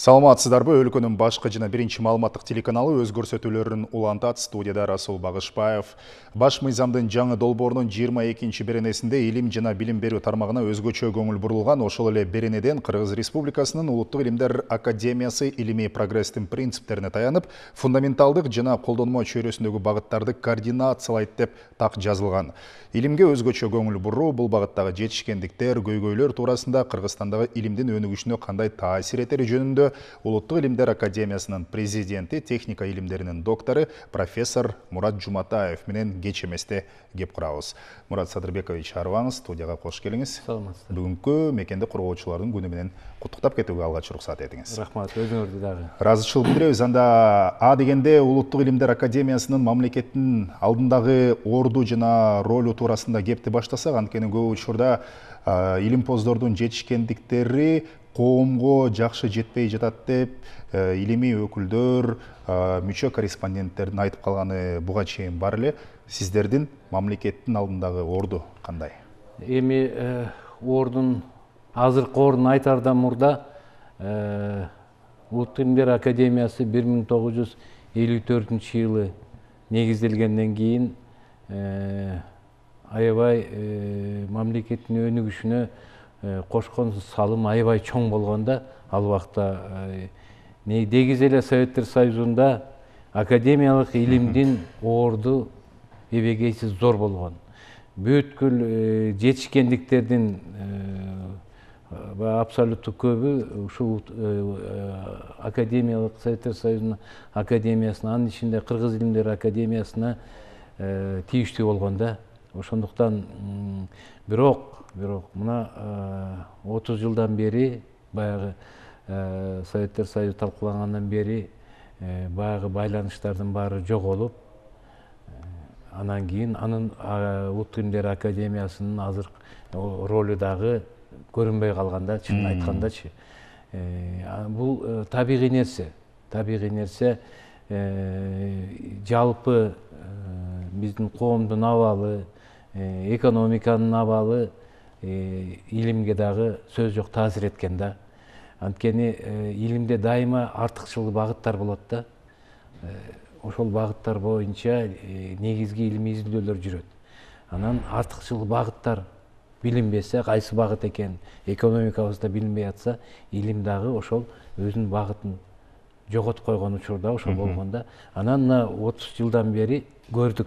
Саламатсыздарбы, өлкөнүн башкы жана биринчи маалыматтык телеканалы өз көрсөтүүлөрүн улантат. Студияда Расул Багышбаев. Баш мыйзамдын жаңы долбоорунун 22 беренесинде илим жана билим берүү тармагына өзгөчө көңүл бурулган. Ошол эле беренеден Кыргыз Республикасынын Улуттук илимдер академиясы илимий прогресстин принциптерине таянып, фундаменталдык жана колдонмо чөйрөсүндөгү багыттарды координациялайт деп так жазылган. Илимге өзгөчө көңүл буруу бул багыттагы жетишкендиктер, көйгөйлөр туурасында Кыргызстандагы илимдин өнүгүшүнө кандай таасир этери жөнүндө Улуттук илимдер академиясынын президенти, техника илимдеринин доктору профессор Мурат Жуматаев менен кеч эместе кеп курабыз. Мурат Садырбекович, арыбаңыз, студияга кош келиңиз. Саламатсыздар. Бүгүнкү мекенди коргоочулардын күнү менен куттуктап кетүүгө алгач уруксат этиңиз. Рахмат, өзүңөрдү дагы. Ыраазычылык билдиребиз. Анда А дегенде Улуттук илимдер академиясынын мамлекеттин алдындагы орду жана ролу туурасында кепти баштасак, анткени көп учурда илимпоздордун жетишкендиктери коомго жакшы жетпей жатат деп илимий өкүлдөр, мүчө корреспонденттердин айтып калганы буга чейин бар эле. Сиздердин мамлекеттин алдындагы орду кандай? Эми ордун азыркы ордун айтардан мурда Улуттук илимдер академиясы 1954-жылы негизделгенден кийин аябай мамлекеттин өнүгүшүнө кошкон салым аябай чоң болгондо, ал убакта негизи эле Советтер Союзунда академиялык илимдин орду эбегейсиз зор болгон. Бүткүл жетишкендиктердин абсолютту көбү ушул академиялык Советтер Союзунун академиясына, анын ичинде Кыргыз илимдер академиясына тийиштүү болгон да. Ошондуктан бирок мына 30 жылдан бери, баягы Советтер Союзу талкалангандан бери баягы байланыштардын баары жоголуп, анан кийин анын Улуттук илимдер академиясынын азыркы ролу дагы көрүнбөй калганда, чынын айткандачы. Бул табигый нерсе. Жалпы биздин коомдун абалы, экономиканын абалы илимге дагы сөз жок таасир эткен да. Анткени илимде дайыма артыкчыл багыттар болот да. Ошол багыттар боюнча негизги илимий изилдөөлөр жүрөт. Анан артыкчыл багыттар билинбесе, кайсы багыт экен, экономикабызда билинбей атса, илим дагы ошол өзүнүн багытын жоготуп койгон учурда ошол болгондо, анан 30 жылдан бери көрдүк.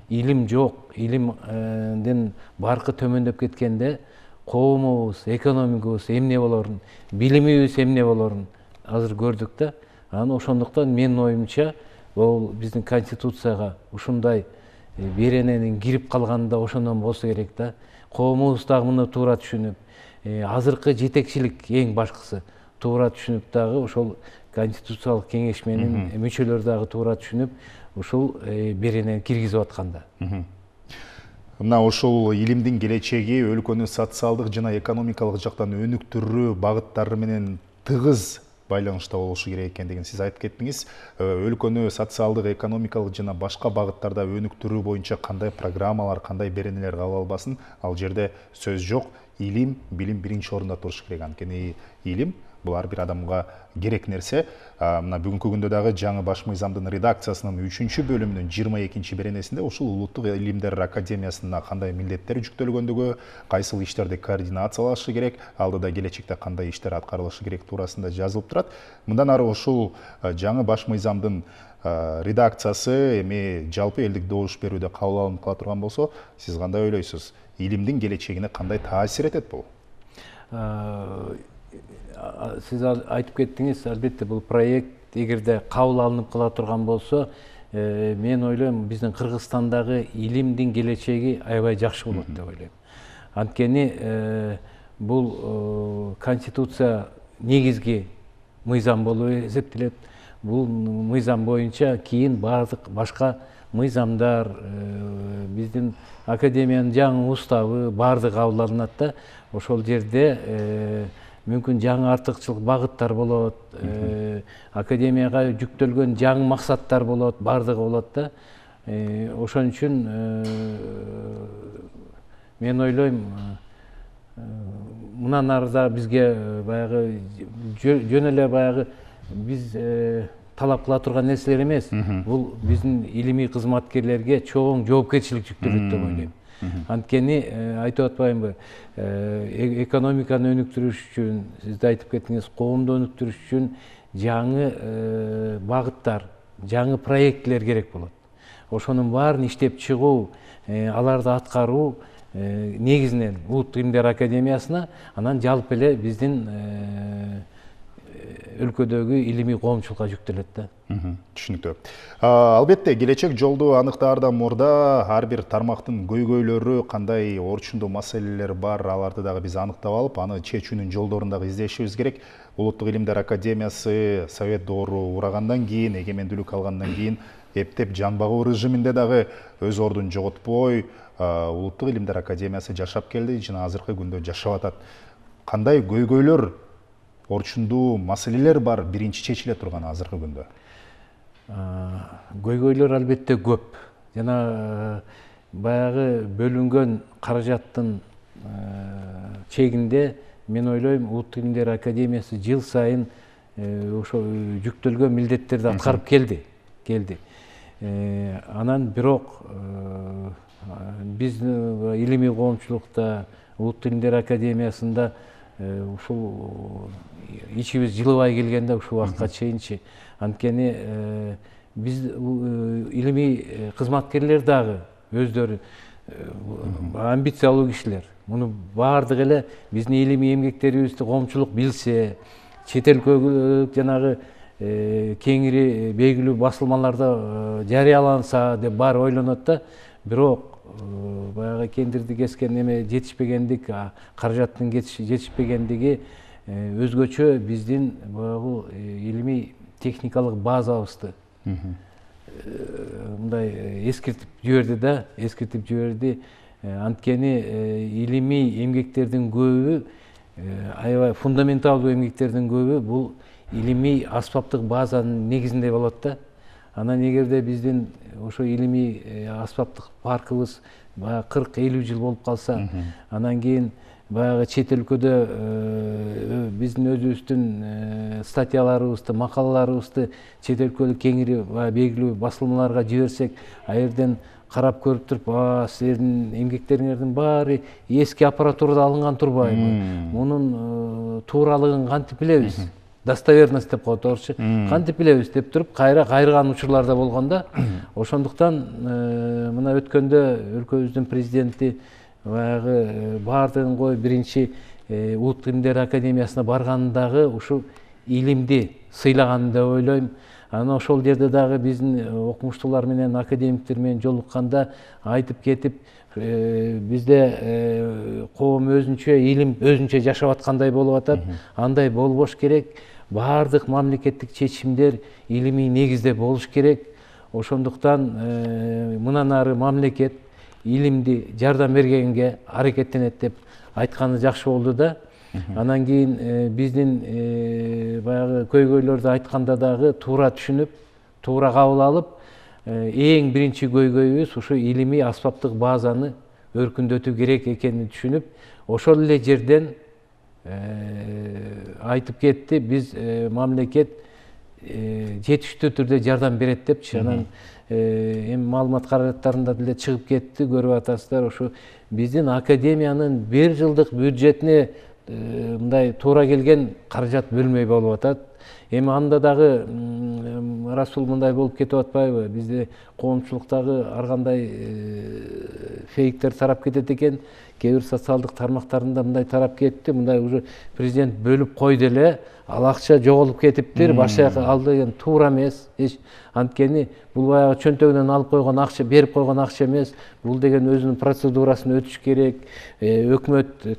Илим жок, илимдин баркы төмөндөп кеткенде коомубуз, экономикабыз эмне болорун, билимибиз эмне болорун азыр көрдүк да. Анан ошондуктан менин оюмча, ол биздин конституцияга ушундай берененин кирип калганында ошондон болсо керек да. Коомубуз дагы муну туура түшүнүп, азыркы жетекчилик эң башкысы туура түшүнүп дагы ошол конституциялык кеңеш менен мүчөлөр дагы туура түшүнүп, ушул беренени киргизип атканда. Мына ошол илимдин келечеги өлкөнү социалдык жана экономикалык жактан өнүктүрүү багыттары менен тыгыз байланышта болушу керек экендигин сиз айтып кеттиңиз. Өлкөнү социалдык, экономикалык жана башка багыттарда өнүктүрүү боюнча кандай программалар, кандай беренелер кабыл албасын, ал жерде сөз жок. Илим, билим биринчи орунда туруш керек. Анткени илим бул ар бир адамга керек нерсе. Мына бүгүнкү күндө дагы жаңы баш мыйзамдын редакциясынын 3 бөлүмүнүн 22 беренесинде ушул Улуттук илимдер академиясына кандай милдеттер жүктөлгөндүгү, кайсыл иштерди координациялашы керек, алдыда келечекте кандай иштер аткарылышы керек туурасында жазылып турат. Мындан ары ушул жаңы баш мыйзамдын редакциясы эми жалпы элдик добуш берүүдө кабыл алынып кала турган болсо, сиз кандай ойлойсуз? Илимдин келечегине кандай таасир этет бул? Сиз айтып кеттиңиз, албетте бул проект эгерде кабыл алынып кала турган болсо, мен ойлойм, биздин Кыргызстандагы илимдин келечеги аябай жакшы болот деп ойлойм. Анткени бул конституция негизги мыйзам болуп эсептелет. Бул мыйзам боюнча кийин бардык башка мыйзамдар, биздин академиянын жаңы уставы бардыгы кабыл алынат да. Ошол жерде мүмкүн жаңы артыкчылык багыттар болот, академияга жүктөлгөн жаңы максаттар болот, бардыгы болот да. Ошон үчүн мен ойлойм, мындан арыда бизге баягы жөн эле баягы биз талап кыла турган нерселер эмес. Бул биздин илимий кызматкерлерге чоң жоопкерчилик жүктөлөт деп ойлойм. Анткени айтып атпаймынбы, экономиканы өнүктүрүш үчүн, сиз да айтып кеттиңиз, коомду өнүктүрүш үчүн жаңы багыттар, жаңы проектлер керек болот. Ошонун баарын иштеп чыгуу, аларды аткаруу негизинен Улуттук Илимдер Академиясына, анан жалпы эле биздин өлкөдөгү илимий коомчулукка жүктөлөт да. Түшүнүктүү. Албетте, келечек жолду аныктаардан мурда ар бир тармактын көйгөйлөрү, кандай орчундуу маселелер бар, аларды дагы биз аныктап алып, аны чечүүнүн жолдорун дагы издешибиз керек. Улуттук Илимдер Академиясы Совет доору урагандан кийин, эгемендүүлүк алгандан кийин эптеп жан багуу режиминде дагы өз ордун жоготпой, Улуттук Илимдер Академиясы жашап келди, жана азыркы күндө жашап атат. Кандай көйгөйлөр, орчундуу маселелер бар биринчи чечиле турган азыркы күндө? Көйгөйлөр албетте көп. Жана баягы бөлүнгөн каражаттын чегинде мен ойлойм, Улуттук Илимдер Академиясы жыл сайын ошо жүктөлгөн милдеттерди аткарып келди. Анан бирок биз илимий коомчулукта, Улуттук Илимдер Академиясында ушул ичибиз жылыбай келгенде ушул убакытка чейинчи. Анткени биз илимий кызматкерлер дагы өздөрү амбициялуу кишилер. Муну баардык эле биздин илимий эмгектерибизди коомчулук билсе, чет өлкөгө жанагы кеңири белгилүү басылмаларда жарыяланса деп баары ойлонот да. Бирок баягы кендирди кескен эме жетишпегендик, каражаттын жетишпегендиги өзгөчө биздин баягы илимий техникалык базабызды мындай эскертип жиберди. Анткени илимий эмгектердин көбү, аябай фундаменталдуу эмгектердин көбү бул илимий аспаптык базанын негизинде болот да. Анан эгерде биздин ошо илимий аспаптык паркыбыз 40-50 жыл болуп калса, анан кийин баягы чет өлкөдө биздин өзүбүздүн статьяларыбызды, макалаларыбызды чет өлкөлүк кеңири белгилүү басылмаларга жиберсек, а жерден карап көрүп туруп, силердин эмгектериңердин баары эски аппаратурада алынган турбайбы? Мунун тууралыгын кантип билебиз? Достоверность деп коет орусча. Кантип билебиз деп туруп, кайрыган учурлар да болгондо. Ошондуктан мына өткөндө өлкөбүздүн президенти баягы баардыгын коюп биринчи Улуттук Илимдер Академиясына баргандагы ушу илимди сыйлаган деп ойлойм. Анан ошол жерде дагы биздин окумуштуулар менен, академиктер менен жолукканда айтып кетип, бизде коом өзүнчө, илим өзүнчө жашап аткандай болуп атат. Андай болбош керек. Баардык мамлекеттик чечимдер илимий негизде болуш керек. Ошондуктан мындан ары мамлекет илимди жардам бергенге аракеттенет деп айтканы жакшы болду да. Анан кийин биздин баягы көйгөйлөрдү айтканда дагы туура түшүнүп, туура кабыл алып, эң биринчи көйгөйүбүз ушу илимий аспаптык базаны өркүндөтүү керек экенин түшүнүп, ошол эле жерден айтып кетти, биз мамлекет жетиштүү түрдө жардам берет депчи. Анан эми маалымат каражаттарында деле чыгып кетти, көрүп атасыздар, ушу биздин академиянын 1 жылдык бюджетине мындай туура келген каражат бөлмөй болуп атат. Эми анда дагы Расул мындай болуп кетип атпайбы? Бизде коомчулуктагы ар кандай фейктер тарап кетет экен. Кээ бир социалдык тармактарында мындай тарап кетти, мындай уже президент бөлүп койду эле, ал акча жоголуп кетиптир, башка жака алды деген туура эмес. Анткени бул баягы чөнтөгүнөн алып койгон акча, берип койгон акча эмес. Бул деген өзүнүн процедурасын өтүш керек, өкмөт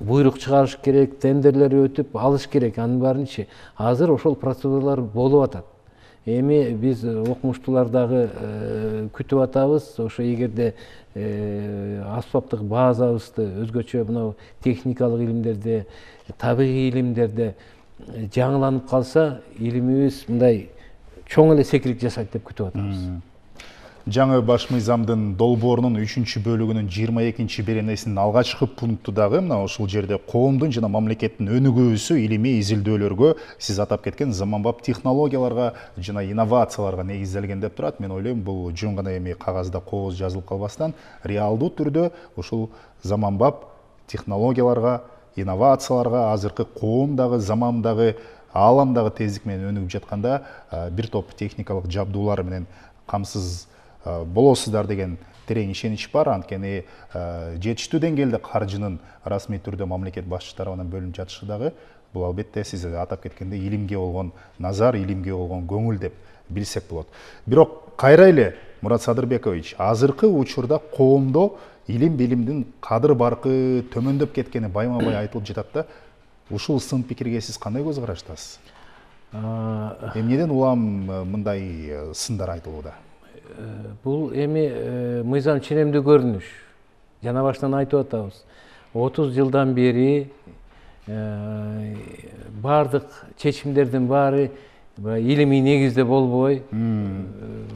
буйрук чыгарыш керек, тендерлер өтүп алыш керек. Анын баарынчы азыр ошол процедуралар болуп атат. Эми биз окумуштуулар дагы күтүп атабыз. Ошо эгерде аспаптык базабызды өзгөчө мына техникалык илимдерде, табигый илимдерде жаңыланып калса, илимибиз мындай чоң эле секирик жасайт деп күтүп атабыз. жаңы баш мыйзамдын долбоорунун 3-бөлүгүнүн 22-беренесинин алгачкы пунктудагы мына ушул жерде коомдун жана мамлекеттин өнүгүүсү илимий изилдөөлөргө сиз атап кеткен заманбап технологияларга жана инновацияларга негизделген деп турат. Мен ойлойм бул жөн гана эми кагазда кооз жазылып калбастан реалдуу түрдө ушул заманбап технологияларга, инновацияларга азыркы коомдагы, замандагы, ааламдагы тездик менен өнүгүп жатканда бир топ техникалык жабдуулар менен камсыз болосуздар деген терең ишенич бар. Анткени жетиштүү деңгээлде каржынын расмий түрдө мамлекет башчы тарабынан бөлүнүп жатышы дагы бул албетте сиз атап кеткендей илимге болгон назар, илимге болгон көңүл деп билсек болот. Бирок кайра эле Мурат Садырбекович, азыркы учурда коомдо илим билимдин кадыр баркы төмөндөп кеткени байма-бай айтылып жатат да. Ушул сын пикирге сиз кандай көз караштасыз? Эмнеден улам мындай сындар айтылууда? Бул эми мыйзам ченемдүү көрүнүш. Жана баштан айтып атабыз. 30 жылдан бери бардык чечимдердин баары илимий негизде болбой,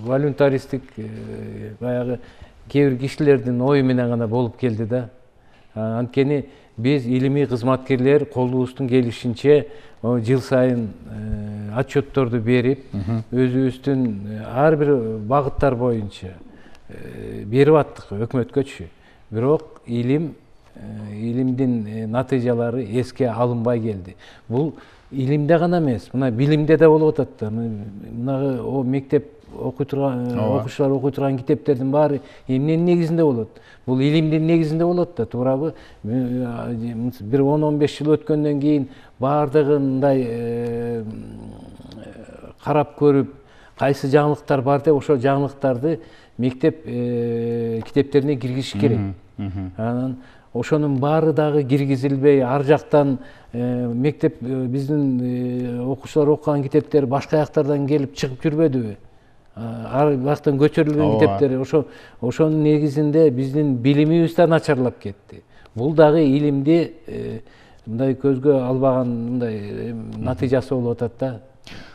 волюнтаристик баягы кээ бир кишилердин ою менен гана болуп келди да. Анткени биз илимий кызматкерлер колубуздун келишинче жыл сайын отчетторду берип, өзүбүздүн ар бир багыттар боюнча берип аттык өкмөткөчү. Бирок илимдин натыйжалары эске алынбай келди. Бул илимде гана эмес, мына билимде да болуп атат да. Мына мектеп окуучулар окуй турган китептердин баары эмненин негизинде болот? Бул илимдин негизинде болот да, туурабы? Бир 10-15 жыл өткөндөн кийин баардыгындай карап көрүп, кайсы жаңылыктар бар деп, ошол жаңылыктарды мектеп китептерине киргизиш керек. Анан ошонун баары дагы киргизилбей, ар жактан мектеп биздин окуучулар окуган китептер башка жактардан келип чыгып жүрбөдүбү? Ар жактан көчүрүлгөн китептер, ошонун негизинде биздин билимибиз да начарлап кетти. Бул дагы илимди мындай көзгө албаган мындай натыйжасы болуп атат да.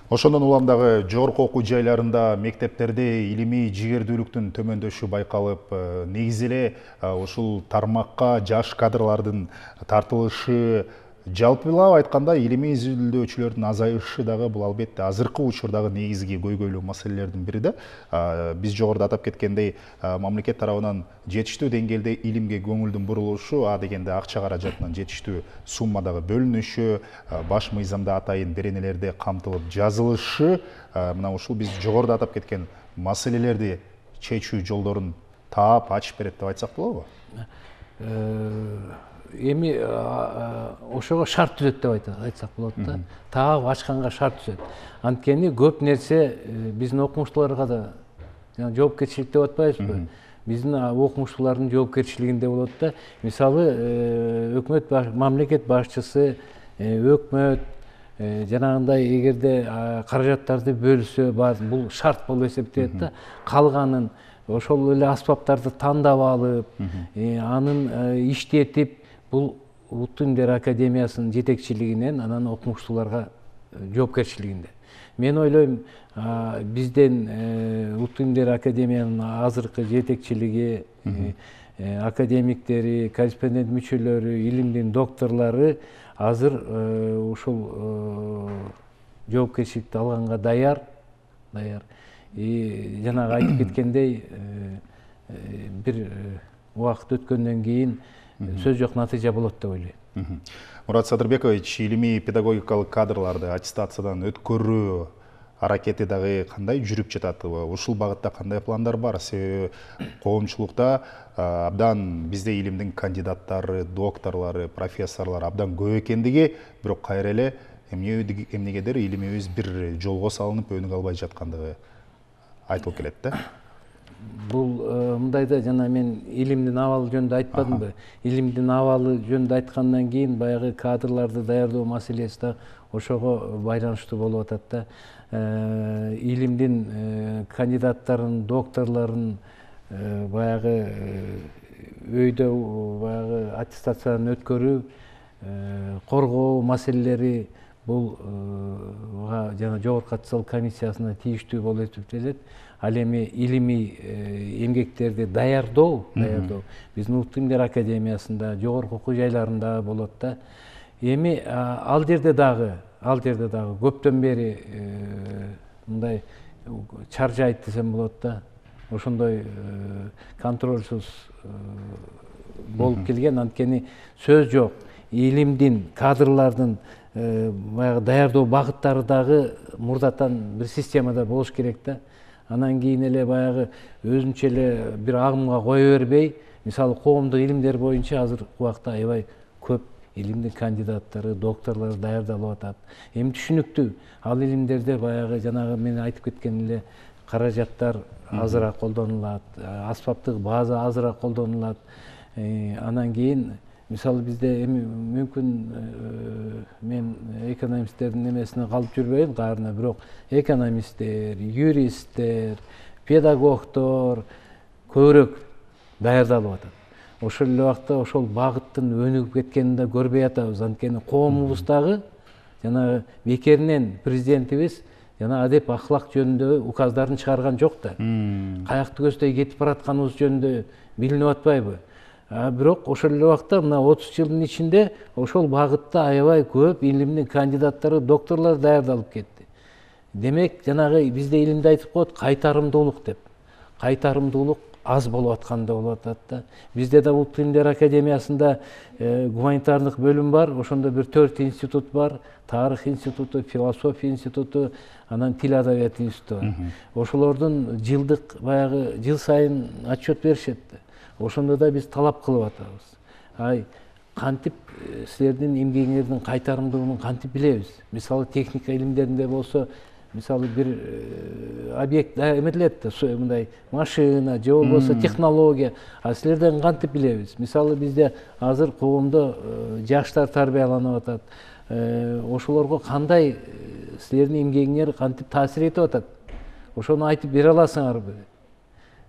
Ошондон улам дагы жогорку окуу жайларында, мектептерде илимий жигердүүлүктүн төмөндөшү байкалып, негизи эле ушул тармакка жаш кадрлардын тартылышы, жалпылап айтканда илимий изилдөөчүлөрдүн азайышы дагы бул албетте азыркы учурдагы негизги көйгөйлүү маселелердин бири да. Биз жогоруда атап кеткендей, мамлекет тарабынан жетиштүү деңгээлде илимге көңүлдүн бурулушу, дегенде акча каражатынын жетиштүү суммадагы бөлүнүшү, баш мыйзамда атайын беренелерде камтылып жазылышы, мына ушул биз жогоруда атап кеткен маселелерди чечүү жолдорун таап ачып берет деп айтсак болобу? Эми ошого шарт түзөт деп айтсак болот да. Таап ачканга шарт түзөт. Анткени көп нерсе биздин окумуштууларга да жоопкерчилик деп атпайбызбы? Биздин окумуштуулардын жоопкерчилигинде болот да. Мисалы, мамлекет башчысы, өкмөт жанагындай эгерде каражаттарды бөлсө, бул шарт болуп эсептелет да. Калганын ошол эле аспаптарды тандап алып, анын иштетип, бул Улуттуу Илимдер Академиясынын жетекчилигинен, анан окумуштууларга жоопкерчилигинде. Мен ойлойм, бизден Улуттуу Илимдер Академиянын азыркы жетекчилиги, академиктери, корреспондент мүчөлөрү, илимдин докторлору азыр ушул жоопкерчиликти алганга даяр. Жанагы айтып кеткендей, бир убакыт өткөндөн кийин сөз жок натыйжа болот деп ойлойм. Мурат Садырбекович, илимий педагогикалык кадрларды аттестациядан өткөрүү аракети дагы кандай жүрүп жатат? Ушул багытта кандай пландар бар? Себеби коомчулукта абдан бизде илимдин кандидаттары, докторлору, профессорлор абдан көп экендиги, бирок кайра эле эмнегедир илимибиз бир жолго салынып өнүгө албай жаткандыгы айтылып келет да. Бул мындайда жана мен илимдин абалы жөнүндө айтпадымбы? Илимдин абалы жөнүндө айткандан кийин баягы кадрларды даярдоо маселеси да ошого байланыштуу болуп атат да. Илимдин кандидаттарын, докторлорун баягы өйдө баягы аттестациядан өткөрүү, коргоо маселелери бул жана жогорку аттестациялык комиссиясына тийиштүү болуп эсептелет. ал эми илимий эмгектерди даярдоо биздин Улуттук илимдер академиясында, жогорку окуу жайларында болот да. Эми ал жерде дагы көптөн бери мындай чаржайт десем болот да. Ошондой контролсуз болуп келген, анткени сөз жок. Илимдин, кадрлардын баягы даярдоо багыттары дагы мурдатан бир системада болуш керек да. Анан кийин эле баягы өзүнчө эле бир агымга кое бербей, мисалы коомдук илимдер боюнча азыр убакта аябай көп илимдин кандидаттары, докторлору даярдалып атат. Эми түшүнүктүү, ал илимдерде баягы жанагы мен айтып кеткен эле каражаттар азыраак колдонулат, аспаптык база азыраак колдонулат. Анан кийин мисалы бизде эми мүмкүн мен экономисттердин немесине калып жүрбөйм каарына, бирок экономисттер, юристтер, педагогдор көбүрөөк даярдалып атат. Ошол эле убакта ошол багыттын өнүгүп кеткенин да көрбөй атабыз. Анткени коомубуздагы жанагы бекеринен президентибиз жана адеп ахлак жөнүндө указдарын чыгарган жок да. Каякты көздөй кетип баратканыбыз жөнүндө билинип атпайбы? Бирок ошол эле убакта мына 30 жылдын ичинде ошол багытта аябай көп илимдин кандидаттары, докторлор даярдалып кетти. Демек, жанагы бизде илимде айтып коет, кайтарымдуулук деп. Кайтарымдуулук аз болуп атканда болуп атат да. Бизде да Улуттук илимдер академиясында гуманитардык бөлүм бар, ошондо бир 4 институт бар. Тарых институту, философия институту, анан тил адабият институту бар. Ошолордун жылдык баягы жыл сайын отчет беришет. Ошондо да биз талап кылып атабыз. Кантип силердин эмгегиңердин кайтарымдуулугун кантип билебиз? Мисалы техника илимдеринде болсо, мисалы бир объект эметилет да, мындай машина же болбосо технология, силерден кантип билебиз? Мисалы бизде азыр коомдо жаштар тарбияланып атат. Ошолорго кандай силердин эмгегиңер кантип таасир этип атат? Ошону айтып бере аласыңарбы?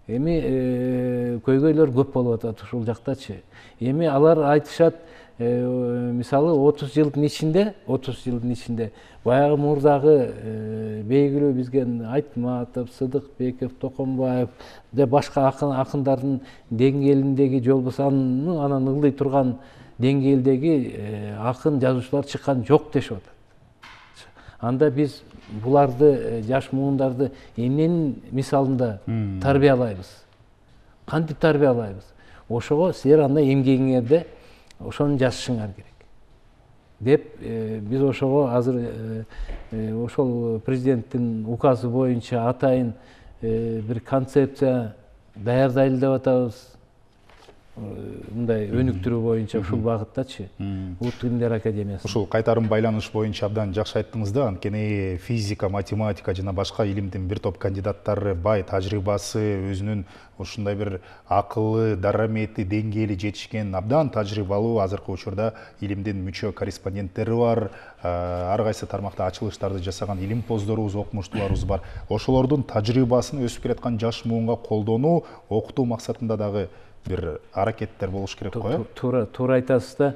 Эми көйгөйлөр көп болуп атат ушул жактачы. Эми алар айтышат, мисалы 30 жылдын ичинде баягы мурдагы белгилүү бизге Айтматов, Сыдыкбеков, Токомбаев же башка акындардын деңгээлиндеги же болбосо анан ылдый турган деңгээлдеги акын жазуучулар чыккан жок дешип атат. Анда биз буларды, жаш муундарды эмненин мисалында тарбиялайбыз? Кантип тарбиялайбыз? Ошого силер анда эмгегиңерде ошону жазышыңар керек деп биз ошого азыр ошол президенттин указы боюнча атайын бир концепция даярдайлы деп атабыз. Мындай өнүктүрүү боюнча ушул багыттачы Улуттук илимдер академиясы. Ушул кайтарым байланыш боюнча абдан жакшы айттыңыз да. Анткени физика, математика жана башка илимдин бир топ кандидаттары бай тажрыйбасы, өзүнүн ушундай бир акылы, дарамети, деңгээли жетишкен абдан тажрыйбалуу азыркы учурда илимдин мүчө корреспонденттери бар. Ар кайсы тармакта ачылыштарды жасаган илимпоздорубуз, окумуштууларыбыз бар. Ошолордун тажрыйбасын өсүп келаткан жаш муунга колдонуу, окутуу максатында дагы бир аракеттер болуш керек го. Туура айтасыз да.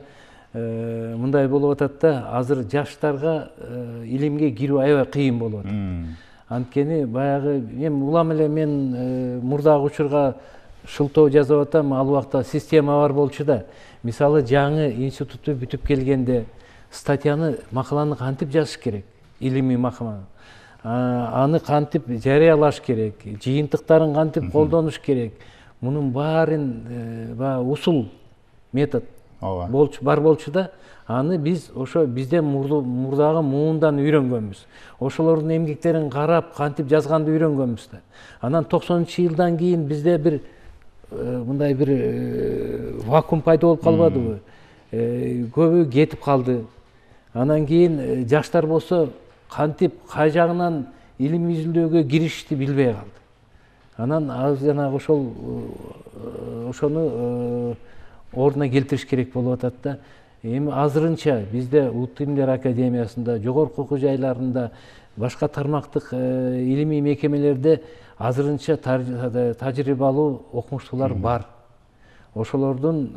Мындай болуп атат да, азыр жаштарга илимге кирүү аябай кыйын болуп атат. Анткени баягы улам эле мен мурдагы учурга шылтоо жазып атам, ал убакта система бар болчу да. Мисалы жаңы институтту бүтүп келгенде статьяны, макаланы кантип жазыш керек? Илимий макаланы. Аны кантип жарыялаш керек? Жыйынтыктарын кантип колдонуш керек? Мунун баарын усул метод бар болчу да. Аны биз ошо бизден мурдагы муундан үйрөнгөнбүз. Ошолордун эмгектерин карап, кантип жазганды үйрөнгөнбүз да. Анан 90-жылдан кийин бизде бир мындай бир вакуум пайда болуп калбадыбы? Көбү кетип калды. Анан кийин жаштар болсо кантип кай жагынан илим изилдөөгө киришти билбей калды. Анан жанагы ошону ордуна келтириш керек болуп атат да. Эми азырынча бизде Улуттук илимдер академиясында, жогорку окуу жайларында, башка тармактык илимий мекемелерде азырынча тажрыйбалуу окумуштуулар бар. Ошолордун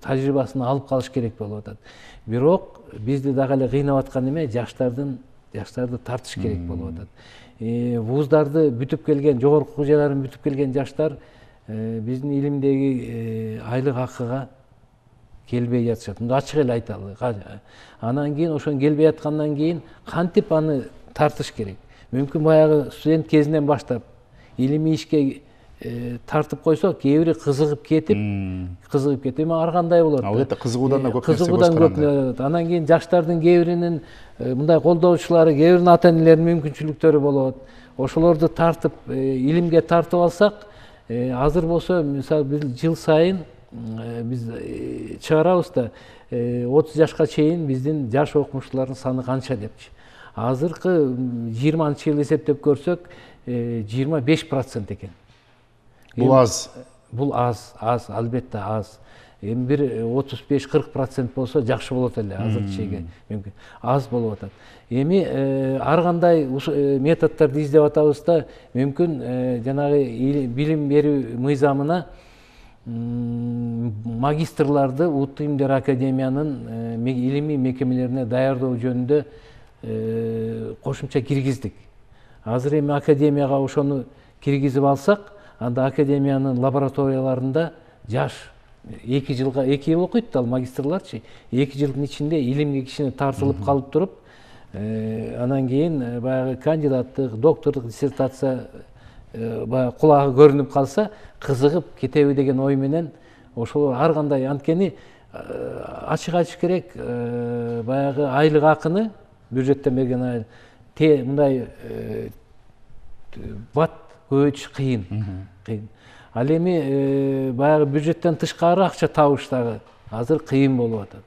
тажрыйбасын алып калыш керек болуп атат. Бирок бизди дагы эле кыйнап аткан эме жаштарды тартыш керек болуп атат. вуздарды бүтүп келген, жогорку окуу жайларын бүтүп келген жаштар биздин илимдеги айлык акыга келбей жатышат. Мындай ачык эле айталы. Анан кийин ошон келбей аткандан кийин кантип аны тартыш керек? Мүмкүн баягы студент кезинен баштап илимий ишке тартып койсок, кээ бири кызыгып кетип, эми ар кандай болот. Албетте кызыгуудан да көп нерсе көп. Анан кийин жаштардын кээ биринин мындай колдоочулары, кээ биринин ата энелеринин мүмкүнчүлүктөрү болот. Ошолорду тартып, илимге тартып алсак, азыр болсо, мисалы жыл сайын биз чыгарабыз да 30 жашка чейин биздин жаш окумуштуулардын саны канча депчи. Азыркы 20-жыл эсептеп көрсөк, 25% экен. Бул аз. Бул аз, албетте аз. Эми бир 35-40% болсо жакшы болот эле азырчыга. Мүмкүн аз болуп атат. Эми ар кандай методдорду издеп атабыз да, мүмкүн жанагы билим берүү мыйзамына магистрларды Улуттук илимдер академиянын илимий мекемелерине даярдоо жөнүндө кошумча киргиздик. Азыр эми академияга ошону киргизип алсак, анда академиянын лабораторияларында жаш 2 жыл окуйт ал магистрларчы. 2 жылдын ичинде илимге кичине тартылып калып туруп, анан кийин баягы кандидаттык, доктордук диссертация кулагы көрүнүп калса, кызыгып кетеби деген ой менен ошол ар кандай, анткени ачык айтыш керек, баягы айлык акыны бюджеттен берген мындай бат көбөйтүш кыйын. Ал эми баягы бюджеттен тышкары акча табыш дагы азыр кыйын болуп атат.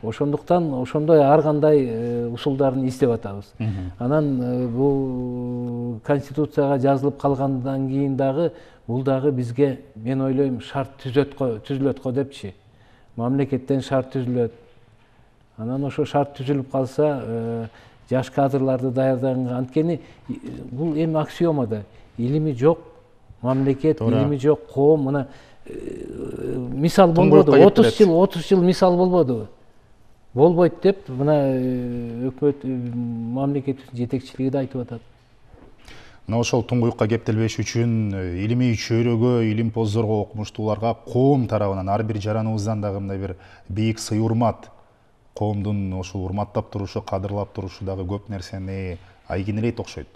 Ошондуктан ошондой ар кандай усулдарын издеп атабыз. Анан бул конституцияга жазылып калгандан кийин дагы бул дагы бизге, мен ойлойм, шарт түзүлөт го депчи. Мамлекеттен шарт түзүлөт. Анан ошо шарт түзүлүп калса, жаш кадрларды даярдаганга, анткени бул эми аксиома да. Илими жок мамлекет, илими жок коом, мына мисал болбоду. 30 жыл мисал болбоду. Болбойт деп, мына өкмөт, мамлекеттин жетекчилиги да айтып атат. Мына ошол туңгуюкка кептелбеш үчүн илимий чөйрөгө, илимпоздорго, окумуштууларга коом тарабынан ар бир жараныбыздан дагы мындай бир бийик сый урмат, коомдун ошол урматтап турушу, кадырлап турушу дагы көп нерсени айгинелейт окшойт.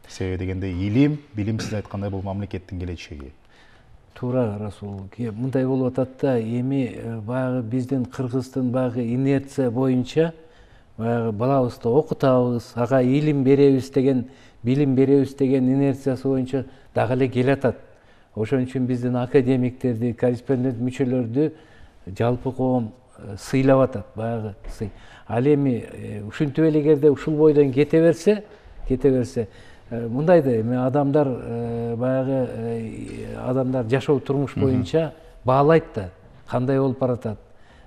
Себеби дегенде илим, билим, сиз айткандай, бул мамлекеттин келечеги. Туура, Расул. Мындай болуп атат да, эми баягы биздин Кыргыздын баягы инерция боюнча баягы балабызды окутабыз, ага илим беребиз деген, билим беребиз деген инерциясы боюнча дагы эле келатат. Ошон үчүн биздин академиктерди, корреспондент мүчөлөрдү жалпы коом сыйлап атат, баягы сый. Ал эми ушинтип эле эгерде ушул бойдон кете берсе, мындай да, эми адамдар баягы адамдар жашоо турмуш боюнча баалайт да, кандай болуп баратат.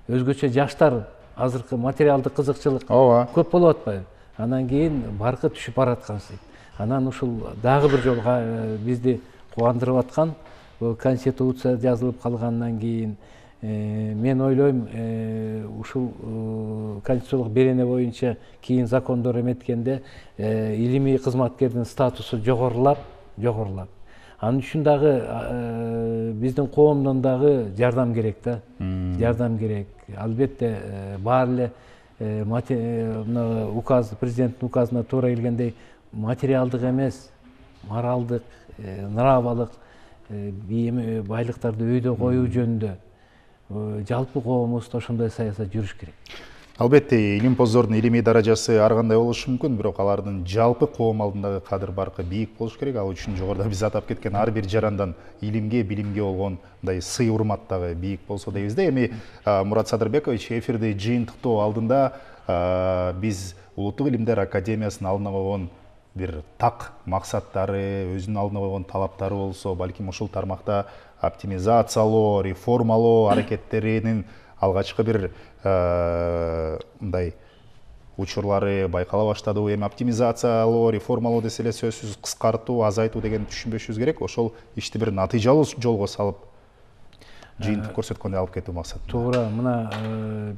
Өзгөчө жаштар азыркы материалдык кызыкчылык көп болуп атпайбы? Анан кийин баркы түшүп бараткансый. Анан ушул дагы бир жолго бизди кубандырып аткан конституция жазылып калгандан кийин, мен ойлойм, ушул конституциялык берене боюнча кийин закондор эметкенде илимий кызматкердин статусу жогорулап. Анын үчүн дагы биздин коомдон дагы жардам керек да. Жардам керек. Албетте баары эле указ, президенттин указына туура келгендей материалдык эмес, моралдык, нравалык байлыктарды өйдө коюу жөнүндө жалпы коомубузда ошондой саясат жүрүш керек. Албетте, илимпоздордун илимий даражасы ар кандай болушу мүмкүн, бирок алардын жалпы коом алдындагы кадыр баркы бийик болуш керек. Ал үчүн жогоруда биз атап кеткен ар бир жарандан илимге, билимге болгон мындай сый урмат дагы бийик болсо дейбиз да. Эми Мурат Садырбекович, эфирди жыйынтыктоо алдында биз Улуттук илимдер академиясынын алдына койгон бир так максаттары, өзүнүн алдына койгон талаптары болсо, балким ушул тармакта оптимизациялоо, реформалоо аракеттеринин алгачкы бир мындай учурлары байкала баштады. Эми оптимизациялоо, реформалоо десе эле сөзсүз кыскартуу, азайтуу деген түшүнбөшүбүз керек. Ошол ишти бир натыйжалуу жолго салып, жыйынтык көрсөткөндөй алып кетүү максатында. Туура, мына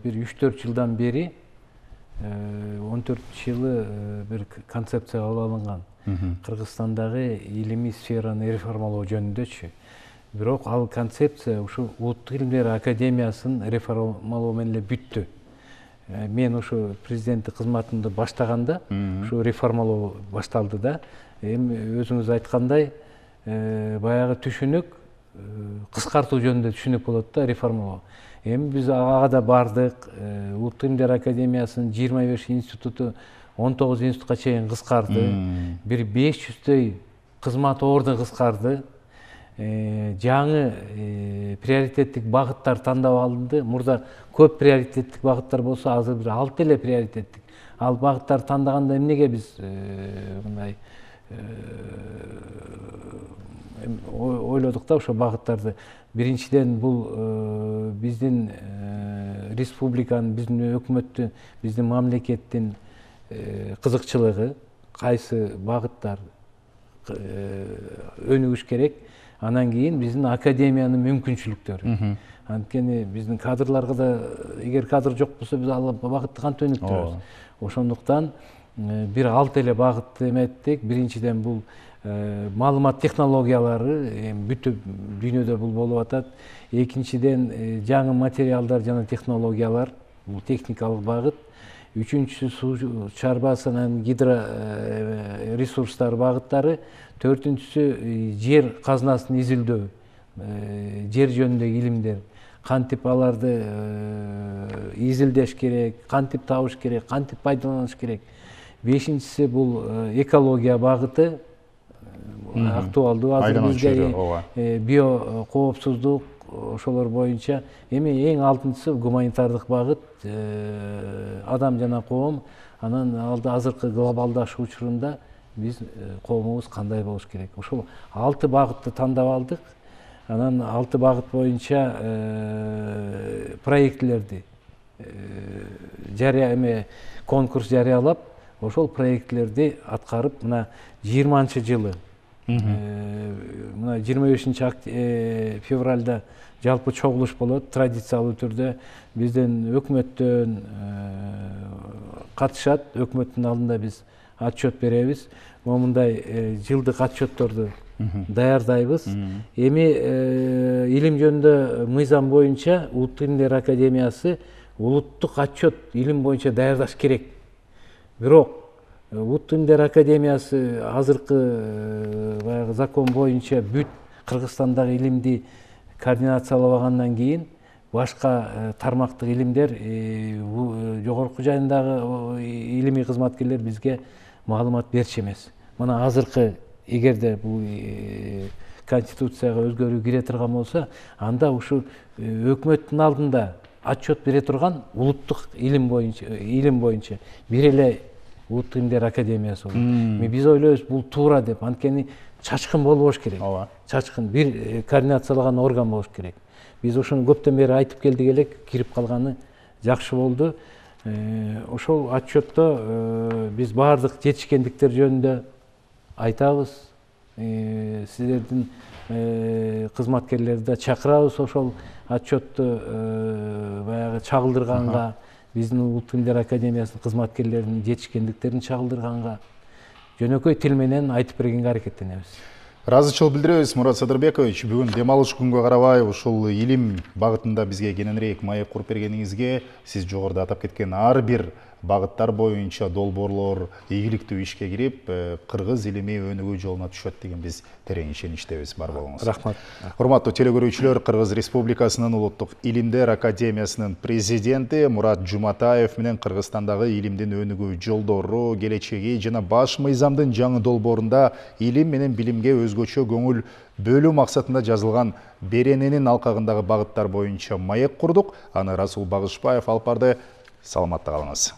бир 3-4 жылдан бери 14-жылы бир концепция кабыл алынган. Кыргызстандагы илимий сфераны реформалоо жөнүндөчү. Бирок ал концепция ушу Улуттук илимдер академиясын реформалоо менен эле бүттү. Мен ушу президенттик кызматымды баштаганда ушу реформалоо башталды да. Эми өзүңүз айткандай, баягы түшүнүк кыскартуу жөнүндө түшүнүк болот да, реформалоо. Эми биз ага да бардык. Улуттук илимдер академиясынын 25 институту 19 институтка чейин кыскарды. Бир 500дөй кызмат орду кыскарды. Жаңы приоритеттик багыттар тандап алынды. Мурда көп приоритеттик багыттар болсо, азыр бир 6 эле приоритеттик. Ал багыттар тандаганда эмнеге биз мындай ойлодук да ошо багыттарды. Биринчиден бул биздин республиканын, биздин өкмөттүн, биздин мамлекеттин кызыкчылыгы, кайсы багыттар өнүгүш керек. Анан кийин биздин академиянын мүмкүнчүлүктөрү. Анткени биздин кадрларга да, эгер кадр жок болсо, биз ал багытты кантип өнүктүрөбүз? Ошондуктан бир 6 эле багыт эметтик. Биринчиден бул маалымат технологиялары, бүт дүйнөдө бул болуп атат. Экинчиден жаңы материалдар жана технологиялар, бул техникалык багыт. Үчүнчүсү суу чарбасынын гидро ресурстар багыттары. Төртүнчүсү жер казынасын изилдөө, жер жөнүндөгү илимдер. Кантип аларды изилдеш керек, кантип табыш керек, кантип пайдаланыш керек. Бешинчиси бул экология багыты, актуалдуу азыр бизде био коопсуздук, ошолор боюнча. Эми эң алтынчысы гуманитардык багыт, адам жана коом. Анан азыркы глобалдашуу учурунда биз коомубуз кандай болуш керек? Ошол 6 багытты тандап алдык. Анан 6 багыт боюнча проектлерди конкурс жарыялап, ошол проектлерди аткарып, мына 20-жылы, мына 25 февралда жалпы чогулуш болот, традициялуу түрдө биздин өкмөттөн катышат. Өкмөттүн алдында биз отчет беребиз. Момундай жылдык отчетторду даярдайбыз. Эми илим жөнүндө мыйзам боюнча Улуттук илимдер академиясы улуттук отчет илим боюнча даярдаш керек. Бирок Улуттук илимдер академиясы азыркы баягы закон боюнча бүт Кыргызстандагы илимди координациялабагандан кийин башка тармактык илимдер, жогорку жайындагы илимий кызматкерлер бизге маалымат берчү эмес. Мына азыркы, эгерде бул конституцияга өзгөрүү кире турган болсо, анда ушу өкмөттүн алдында отчет бере турган улуттук илим боюнча бир эле Улуттук илимдер академиясы болот. Биз ойлойбуз бул туура деп, анткени чачкын болбош керек. Чачкын бир координациялаган орган болуш керек. Биз ошону көптөн бери айтып келдик элек, кирип калганы жакшы болду. Ошол отчетто биз баардык жетишкендиктер жөнүндө айтабыз. Сиздердин кызматкерлерди да чакырабыз ошол отчетту баягы чагылдырганга, биздин Улуттук илимдер академиясынын кызматкерлеринин жетишкендиктерин чагылдырганга, жөнөкөй тил менен айтып бергенге аракеттенебиз. Ыраазычылык билдиребиз, Мурат Садырбекович. Бүгүн дем алыш күнгө карабай ушул илим багытында бизге кененирээк маек куруп бергениңизге, сиз жогоруда атап кеткен ар бир багыттар боюнча долбоорлор ийгиликтүү ишке кирип, кыргыз илими өнүгүү жолуна түшөт деген биз терең ишеничтебиз. Бар болуңуз. Рахмат. Урматтуу теле-көрүүчүлөр, Кыргыз Республикасынын Улуттук илимдер академиясынын президенти Мурат Жуматаев менен Кыргызстандагы илимдин өнүгүү жолдору, келечеги жана баш мыйзамдын жаңы долбоорунда илим менен билимге өзгөчө көңүл бөлүү максатында жазылган берененин алкагындагы багыттар боюнча маек курдук. Аны Расул Багышбаев алып барды. Саламатта калыңыз.